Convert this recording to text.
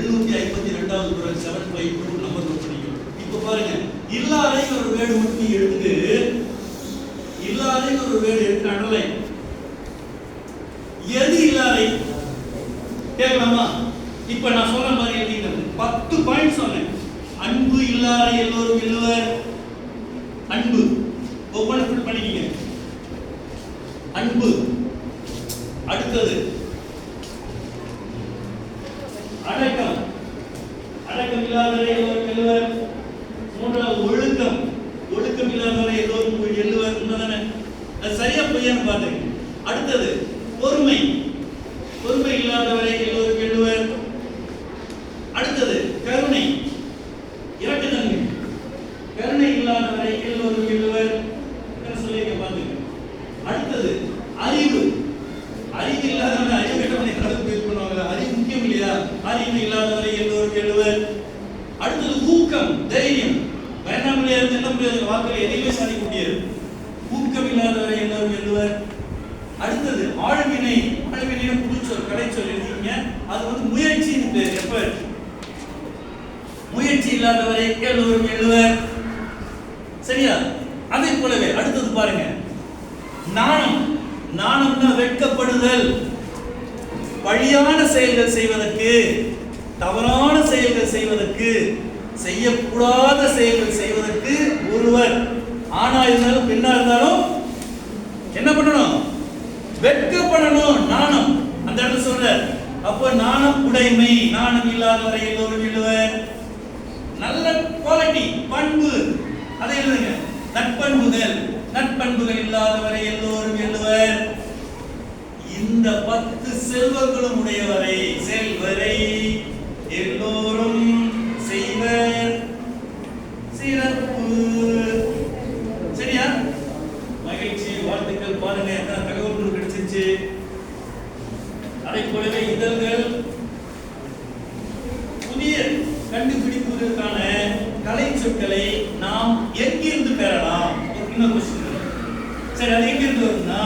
752வது குறள் 752 number note பண்ணிக்கோ. இப்போ பாருங்க, இல்லாத ஒரு வேர்டு மட்டும் நீ எடுத்து இல்லாத ஒரு வேர்டு எடுத்து அண்டர்லைன். எது இல்லாத கேட்கலாமா? இப்ப நான் சொன்ன மாதிரி எழுதிங்க. 10 பாயிண்ட் சொன்னேன். அன்பு இல்லாத எல்லோரும் எழுவர். அன்பு ஒவ்வொன்று ஃபில் பண்ணிக்கங்க. அன்பு. அடுத்தது அடக்கம். அடக்கம் இல்லாதவரை எல்லோரும் எழுவர். மூன்றாவது ஒழுக்கம். ஒழுக்கம் இல்லாதவரை எல்லோரும் எழுவர். உண்மைதானே? அது சரியா பொய்யான்னு பாத்துங்க. அடுத்தது பொறுமை. பொறுமை இல்லாதவரை எல்லோரும் எழுவர். அடுத்தது கருணை. இரக்கத்தன்மை. கருணை இல்லாதவரை எல்லோரும் எழுவர். சொல்லிக்க பாத்துங்க. அடுத்தது அறிவு. அறிவு இல்லாதவரை அறிவு கட்டணை பேர் பண்ணுவாங்க. அறிவு முக்கியம் இல்லையா? அறிவு இல்லாதவரை எல்லோரும் எழுவர். அடுத்தது ஊக்கம், தைரியம். வேண்டாமலே இருந்து என்ன முடியாது, வாக்கில் எதையுமே சாதிக்க முடியாது. ஊக்கம் இல்லாதவரை எல்லோரும் எழுவர். அடுத்தது ஆழ்வினை. ஆழ்வினை புதுச்சொல், கடைச்சொல் எழுதிங்க. அது வந்து முயற்சின்னு பேர். எப்ப முயற்சி இல்லாதவரை எல்லோரும் எழுவர். சரியா? அதே போலவே அடுத்தது பாருங்க, நாணம். நாணம்னா வெட்கப்படுதல். பழியான செயல்கள் செய்வதற்கு, தவறான செயல்கள் செய்வதற்கு, செய்யக்கூடாத செயல்கள் செய்வதற்கு ஒருவர் ஆணா இருந்தாலும் பெண்ணா இருந்தாலும் என்ன பண்ணணும்? வெட்கப்படணும். நாணம் அந்த இடத்துல சொல்ற. அப்ப நாணம் உடைமை. நாணம் இல்லாதவரை எல்லோரும் எழுவர். நல்ல குவாலிட்டி, பண்பு, அதை எழுதுங்க. நற்பண்புகள். நற்பண்புகள் இல்லாதவரை எல்லோரும் எழுவர். இந்த 10 செல்வங்களும் உடையவரை, செல்வரை எல்லோரும் செய்வர். சிறப்பு. சரியா? மகிழ்ச்சி, வாழ்த்துக்கள். பாருங்க என்ன தகவல் கிடைச்சிருச்சு. அதை போலவே இதழ்கள். புதிய கண்டுபிடிப்புகளுக்கான கலை சொற்களை நாம் எங்கிருந்து பெறலாம்? இன்னொரு கொஸ்டின். சரி, அது எங்கிருந்து வருதுன்னா